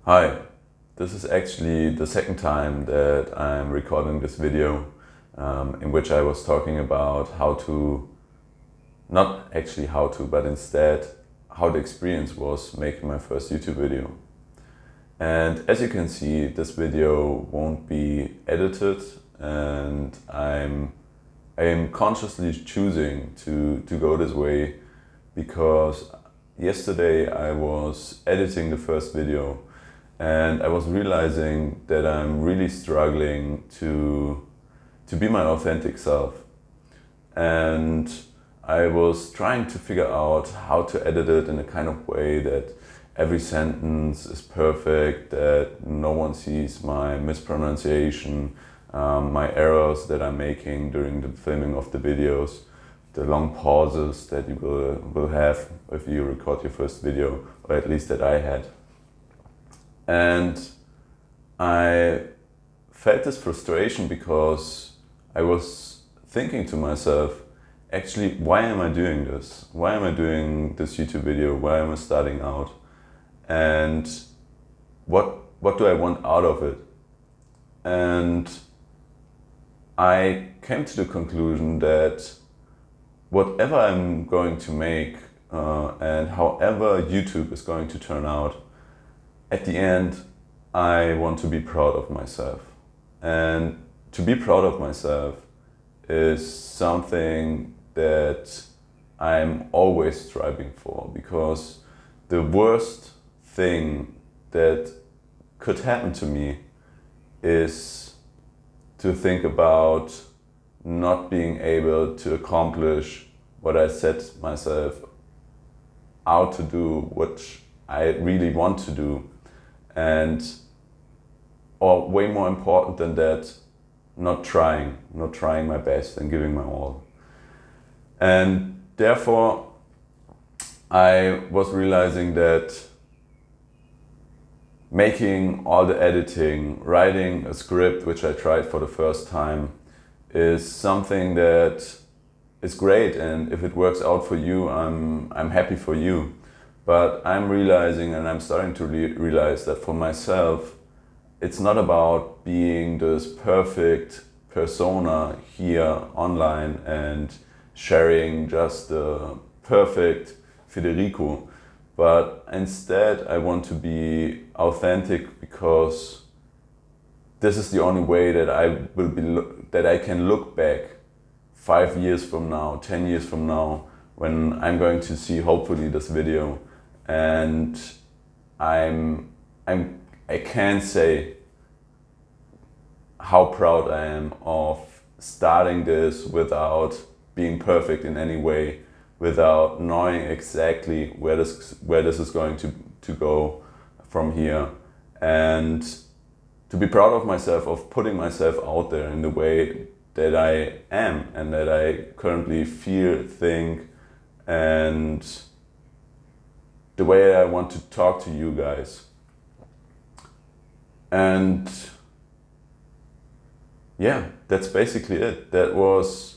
Hi, this is actually the second time that I'm recording this video in which I was talking about how to, not actually how to, but instead how the experience was making my first YouTube video. And as you can see, this video won't be edited, and I am consciously choosing to go this way because yesterday I was editing the first video and I was realizing that I'm really struggling to be my authentic self. And I was trying to figure out how to edit it in a kind of way that every sentence is perfect, that no one sees my mispronunciation, my errors that I'm making during the filming of the videos, the long pauses that you will have if you record your first video, or at least that I had. And I felt this frustration because I was thinking to myself, actually, why am I doing this? Why am I doing this YouTube video? Why am I starting out? And what do I want out of it? And I came to the conclusion that whatever I'm going to make and however YouTube is going to turn out, at the end, I want to be proud of myself. And to be proud of myself is something that I'm always striving for, because the worst thing that could happen to me is to think about not being able to accomplish what I set myself out to do, what I really want to do. And, or way more important than that, not trying my best and giving my all. And therefore, I was realizing that making all the editing, writing a script, which I tried for the first time, is something that is great. And if it works out for you, I'm happy for you. But I'm realizing, and I'm starting to realize that for myself, it's not about being this perfect persona here online and sharing just the perfect Federico. But instead, I want to be authentic, because this is the only way that that I can look back 5 years from now, 10 years from now, when I'm going to see hopefully this video. And I can say how proud I am of starting this without being perfect in any way, without knowing exactly where this is going to go from here, and to be proud of myself, of putting myself out there in the way that I am and that I currently feel, think, and the way I want to talk to you guys. And yeah, that's basically it. That was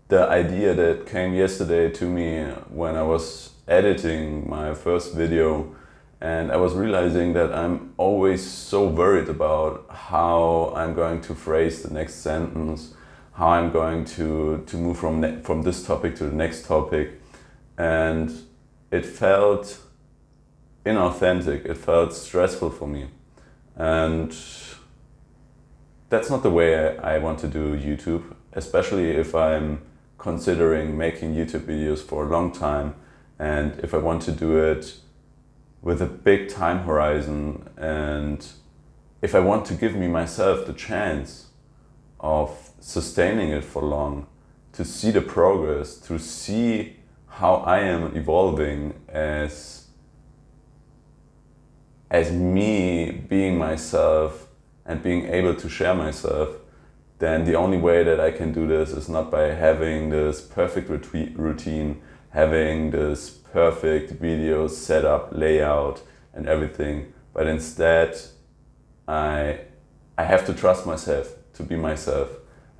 the idea that came yesterday to me when I was editing my first video, and I was realizing that I'm always so worried about how I'm going to phrase the next sentence, how I'm going to move from this topic to the next topic. And it felt inauthentic, it felt stressful for me. And that's not the way I want to do YouTube, especially if I'm considering making YouTube videos for a long time, and if I want to do it with a big time horizon, and if I want to give myself the chance of sustaining it for long, to see the progress, to see how I am evolving as me being myself and being able to share myself, then the only way that I can do this is not by having this perfect routine, having this perfect video setup, layout and everything, but instead I have to trust myself to be myself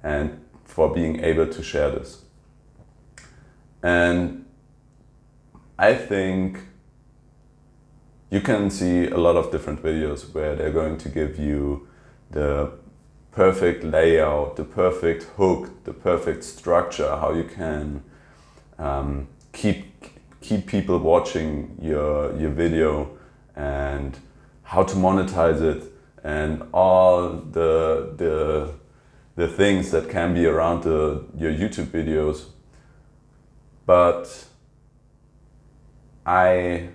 and for being able to share this. And I think you can see a lot of different videos where they're going to give you the perfect layout, the perfect hook, the perfect structure, how you can keep people watching your video, and how to monetize it, and all the things that can be around your YouTube videos. But I'm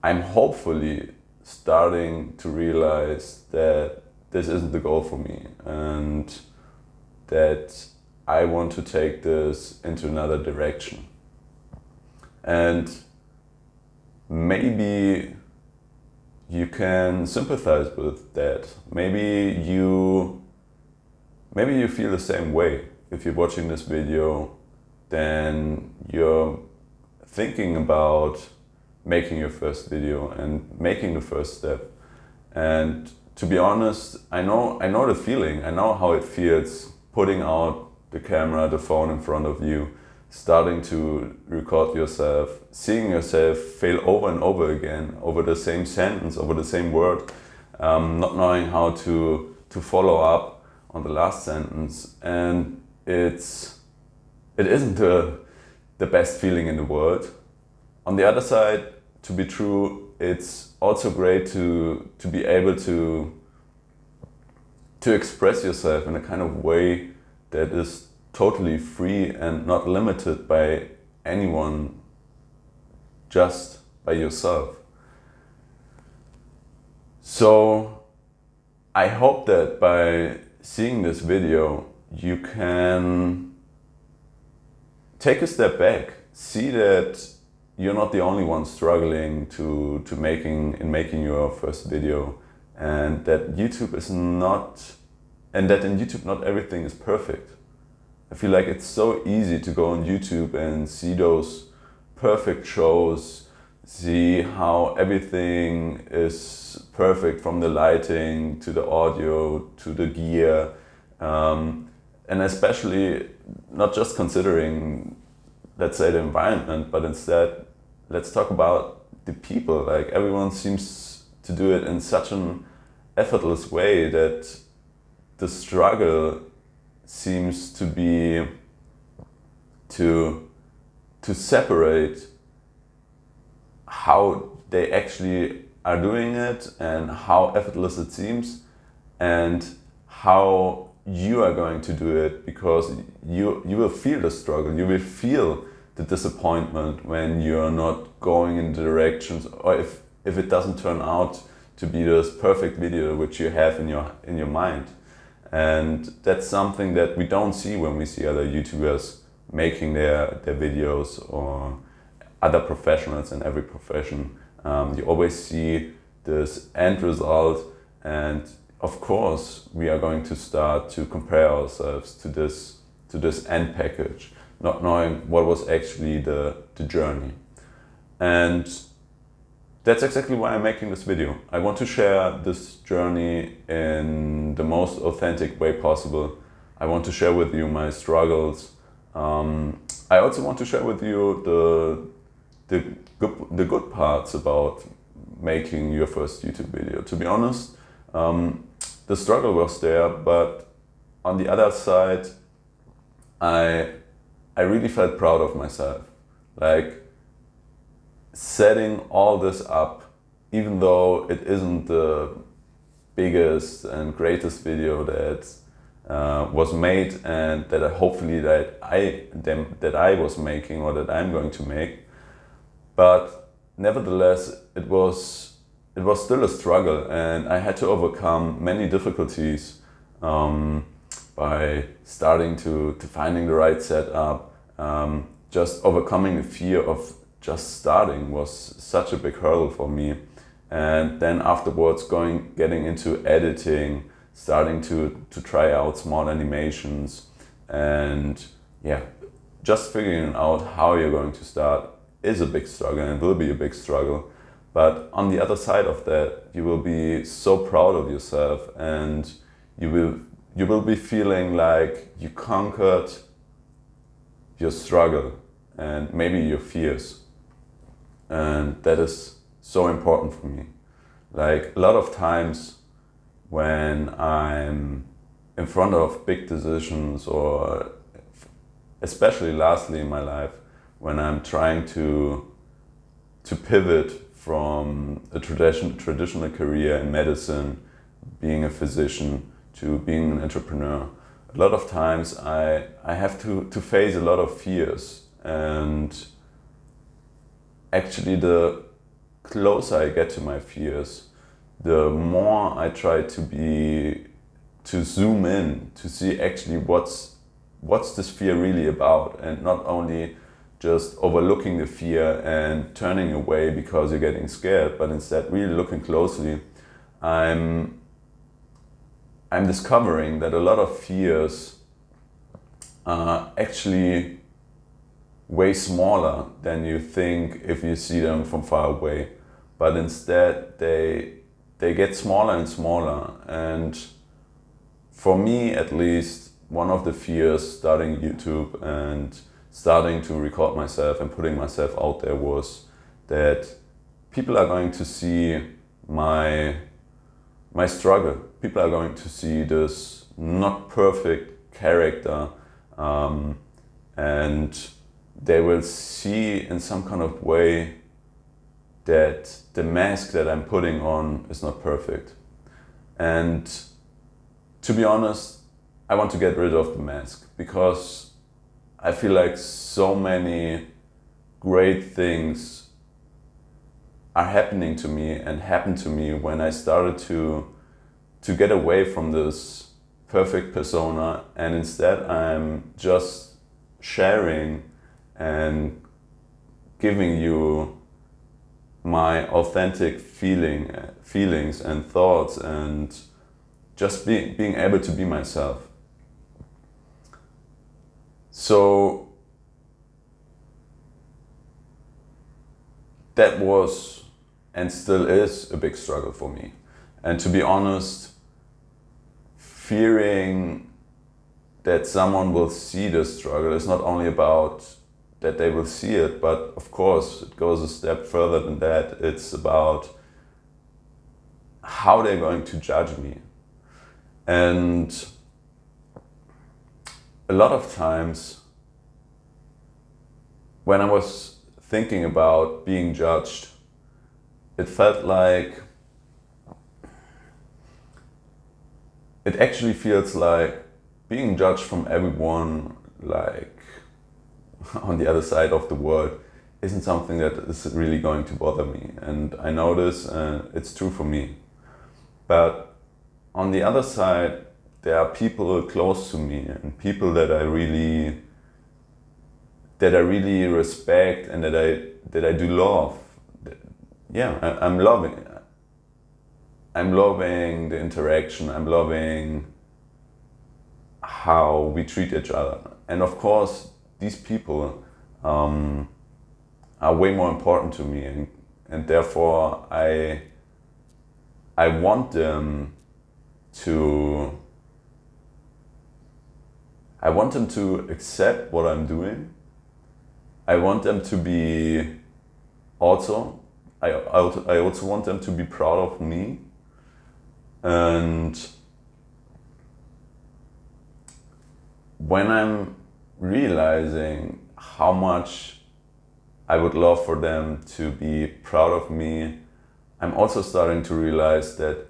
hopefully starting to realize that this isn't the goal for me, and that I want to take this into another direction. And maybe you can sympathize with that. Maybe you feel the same way. If you're watching this video, then you're thinking about making your first video and making the first step. And to be honest, I know the feeling. I know how it feels putting out the camera, the phone in front of you, starting to record yourself, seeing yourself fail over and over again, over the same sentence, over the same word, not knowing how to follow up on the last sentence. And it isn't the best feeling in the world. On the other side, to be true, it's also great to be able to express yourself in a kind of way that is totally free and not limited by anyone, just by yourself. So I hope that by seeing this video, you can take a step back, see that you're not the only one struggling to making your first video, and that YouTube is not, and that in YouTube not everything is perfect. I feel like it's so easy to go on YouTube and see those perfect shows, see how everything is perfect, from the lighting to the audio to the gear, and especially not just considering, let's say, the environment, but instead let's talk about the people. Like, everyone seems to do it in such an effortless way that the struggle seems to be to separate how they actually are doing it and how effortless it seems, and how you are going to do it, because you will feel the struggle, you will feel the disappointment when you're not going in the directions, or if it doesn't turn out to be this perfect video which you have in your mind. And that's something that we don't see when we see other YouTubers making their videos, or other professionals in every profession. You always see this end result, and of course we are going to start to compare ourselves to this end package, not knowing what was actually the journey. And that's exactly why I'm making this video. I want to share this journey in the most authentic way possible. I want to share with you my struggles. I also want to share with you the good parts about making your first YouTube video. To be honest, the struggle was there, but on the other side, I really felt proud of myself. Like, setting all this up, even though it isn't the biggest and greatest video that was made, and that hopefully that I was making, or that I'm going to make, but nevertheless it was still a struggle, and I had to overcome many difficulties by starting to finding the right setup. Just overcoming the fear of just starting was such a big hurdle for me. And then afterwards getting into editing, starting to try out small animations, and yeah, just figuring out how you're going to start is a big struggle, and will be a big struggle. But on the other side of that, you will be so proud of yourself, and you will be feeling like you conquered your struggle and maybe your fears. And that is so important for me. Like a lot of times when I'm in front of big decisions, or especially lastly in my life, when I'm trying to pivot from a traditional career in medicine, being a physician, to being an entrepreneur, a lot of times I have to face a lot of fears. And actually the closer I get to my fears, the more I try to zoom in, to see actually what's this fear really about, and not only just overlooking the fear and turning away because you're getting scared, but instead really looking closely. I'm discovering that a lot of fears are actually way smaller than you think if you see them from far away. But instead they get smaller and smaller. And for me at least, one of the fears starting YouTube and starting to record myself and putting myself out there was that people are going to see my struggle. People are going to see this not perfect character, and they will see in some kind of way that the mask that I'm putting on is not perfect. And to be honest, I want to get rid of the mask, because I feel like so many great things are happening to me and happened to me when I started to get away from this perfect persona, and instead I'm just sharing and giving you my authentic feelings and thoughts, and just being able to be myself. So that was and still is a big struggle for me. And to be honest, fearing that someone will see this struggle is not only about that they will see it, but of course it goes a step further than that. It's about how they're going to judge me. And a lot of times when I was thinking about being judged, it felt like, it actually feels like being judged from everyone, like on the other side of the world, isn't something that is really going to bother me. And I know this, and it's true for me. But on the other side, there are people close to me and people that I really respect and that I do love. Yeah, I'm loving the interaction. I'm loving how we treat each other. And of course, these people are way more important to me, and therefore I want them to accept what I'm doing. I want them to be also, I also want them to be proud of me. And when I'm realizing how much I would love for them to be proud of me, I'm also starting to realize that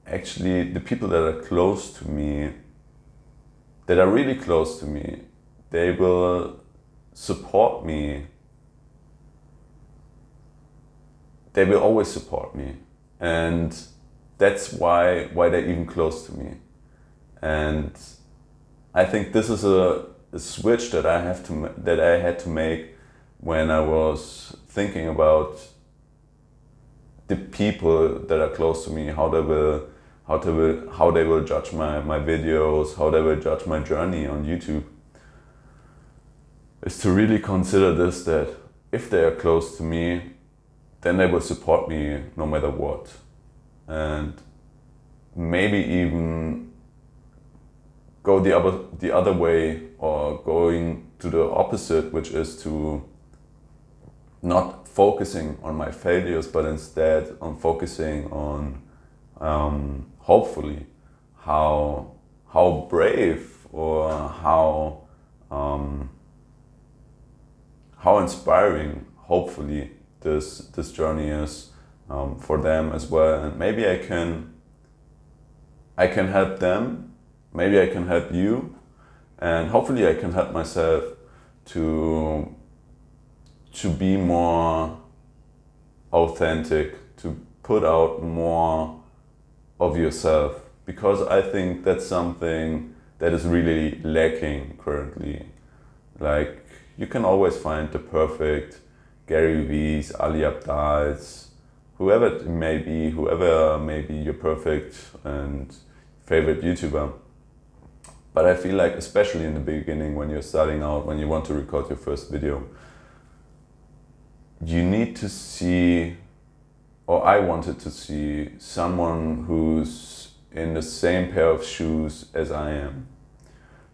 actually the people that are close to me, that are really close to me, they will support me. They will always support me. And that's why they're even close to me. And I think this is a switch that I had to make when I was thinking about the people that are close to me, how they will judge my videos, how they will judge my journey on YouTube, is to really consider this, that if they are close to me, then they will support me no matter what. And maybe even go the other way, or going to the opposite, which is to not focusing on my failures, but instead on focusing on hopefully how brave or how inspiring hopefully this journey is for them as well. And maybe I can help them, maybe I can help you, and hopefully I can help myself to be more authentic, to put out more of yourself, because I think that's something that is really lacking currently. Like, you can always find the perfect Gary V's, Ali Abdal's, whoever it may be, whoever may be your perfect and favorite YouTuber. But I feel like, especially in the beginning, when you're starting out, when you want to record your first video, you need to see, or I wanted to see, someone who's in the same pair of shoes as I am.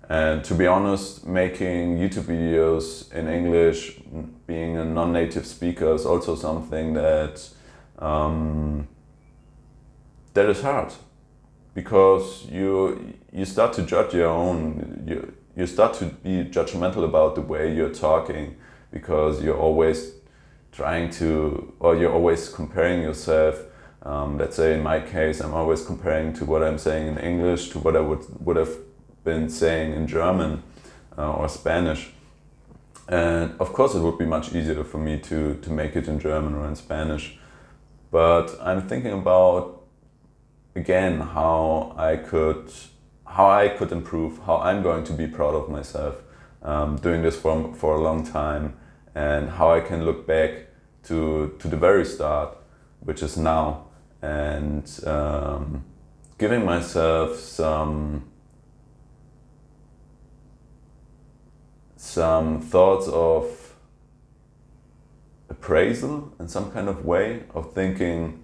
And to be honest, making YouTube videos in English, being a non-native speaker, is also something that that is hard, because you start to judge your own, you start to be judgmental about the way you're talking, because you're always trying to, or you're always comparing yourself. Let's say in my case, I'm always comparing to what I'm saying in English to what I would have been saying in German or Spanish. And of course it would be much easier for me to make it in German or in Spanish. But I'm thinking about, again, how I could improve, how I'm going to be proud of myself doing this for a long time, and how I can look back to the very start, which is now, and giving myself some thoughts of appraisal in some kind of way, of thinking,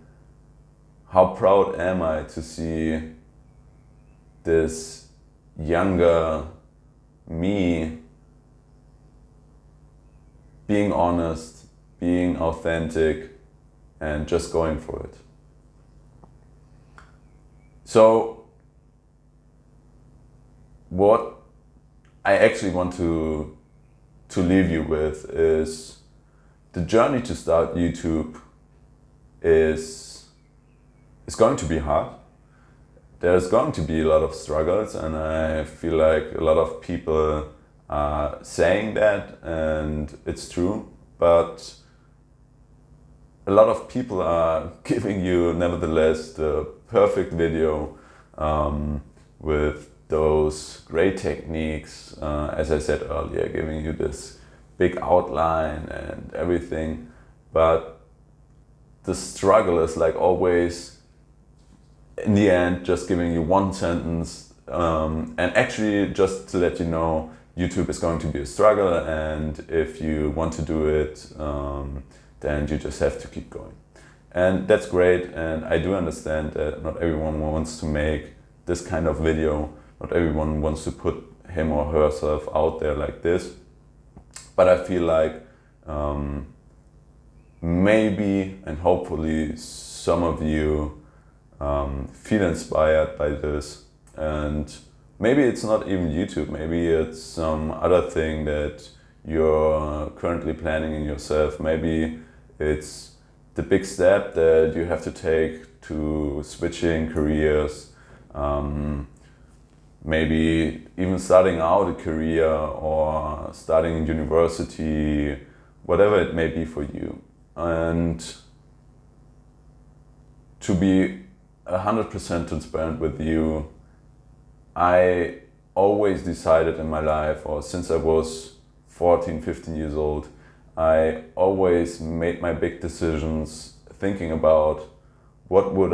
how proud am I to see this younger me being honest, being authentic, and just going for it. So what I actually want to leave you with is, the journey to start YouTube is going to be hard. There's going to be a lot of struggles, and I feel like a lot of people are saying that, and it's true, but a lot of people are giving you nevertheless the perfect video with those great techniques, as I said earlier, giving you this big outline and everything. But the struggle is, like always, in the end, just giving you one sentence. And actually, just to let you know, YouTube is going to be a struggle, and if you want to do it, then you just have to keep going. And that's great, and I do understand that not everyone wants to make this kind of video. Not everyone wants to put him or herself out there like this. But I feel like maybe and hopefully some of you feel inspired by this. And maybe it's not even YouTube, maybe it's some other thing that you're currently planning in yourself. Maybe it's the big step that you have to take to switching careers. Maybe even starting out a career or starting in university, whatever it may be for you. And to be 100% transparent with you, I always decided in my life, or since I was 14, 15 years old, I always made my big decisions thinking about what would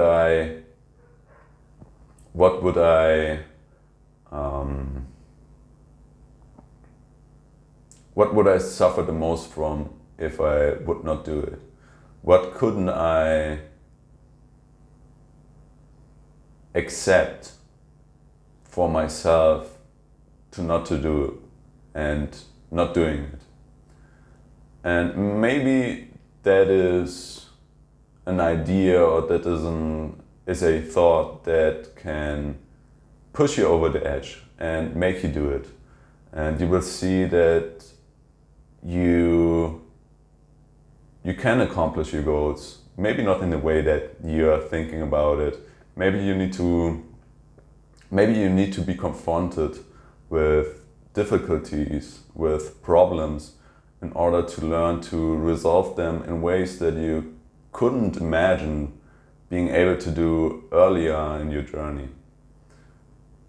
I suffer the most from if I would not do it? What couldn't I accept for myself to not to do and not doing it? And maybe that is an idea, or that is a thought that can push you over the edge and make you do it. And you will see that you can accomplish your goals. Maybe not in the way that you are thinking about it. Maybe you need to be confronted with difficulties, with problems, in order to learn to resolve them in ways that you couldn't imagine being able to do earlier in your journey.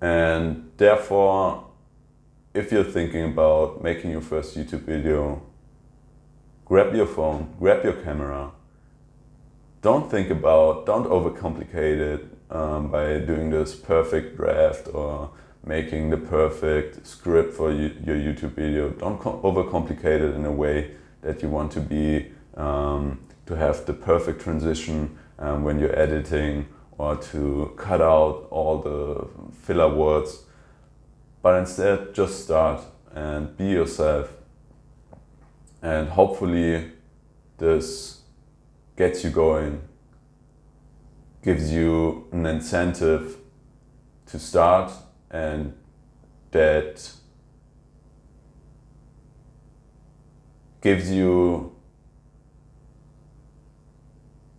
And therefore, if you're thinking about making your first YouTube video, grab your phone, grab your camera. Don't overcomplicate it by doing this perfect draft or making the perfect script for your YouTube video. Don't overcomplicate it in a way that you want to have the perfect transition when you're editing, or to cut out all the filler words. But instead, just start and be yourself. And hopefully this gets you going, gives you an incentive to start, and that gives you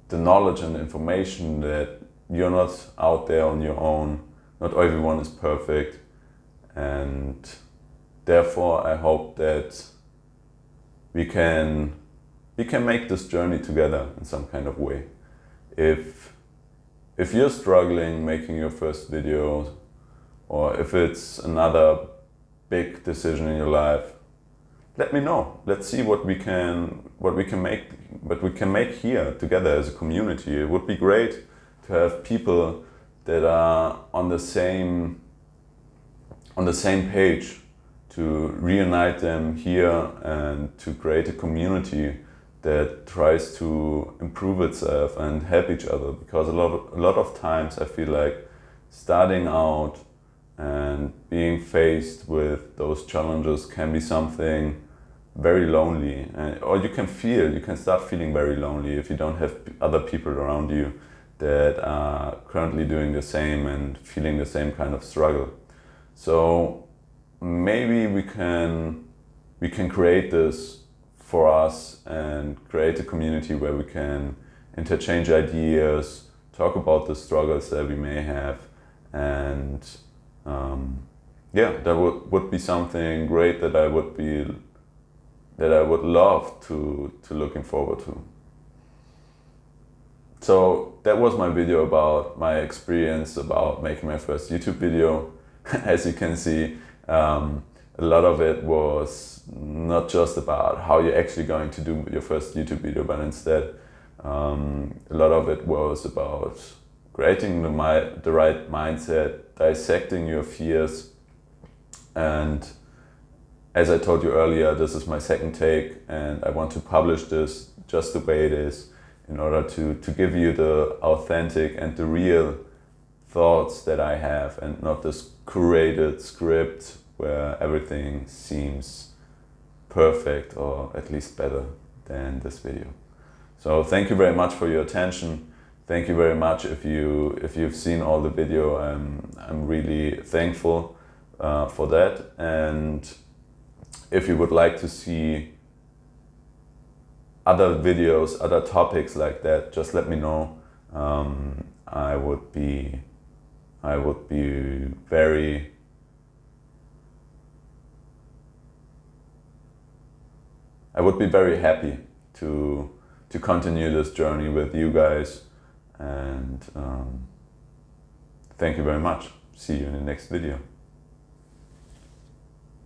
the knowledge and information that you're not out there on your own. Not everyone is perfect, and therefore I hope that we can make this journey together in some kind of way. If you're struggling making your first video, or if it's another big decision in your life, let me know. Let's see what we can make here together as a community. It would be great to have people that are on the same page, to reunite them here and to create a community that tries to improve itself and help each other. Because a lot of times I feel like starting out and being faced with those challenges can be something very lonely, or you can start feeling very lonely if you don't have other people around you that are currently doing the same and feeling the same kind of struggle. So maybe we can create this for us and create a community where we can interchange ideas, talk about the struggles that we may have, and that would be something great that I would love to looking forward to. So that was my video about my experience about making my first YouTube video. As you can see, a lot of it was not just about how you're actually going to do your first YouTube video, but instead a lot of it was about creating the right mindset, dissecting your fears. And as I told you earlier, this is my second take, and I want to publish this just the way it is, in order to give you the authentic and the real thoughts that I have, and not this curated script where everything seems perfect, or at least better than this video. So thank you very much for your attention. Thank you very much if you've seen all the video. I'm really thankful for that. And if you would like to see other videos, other topics like that, just let me know. I would be very happy to continue this journey with you guys. And thank you very much. See you in the next video.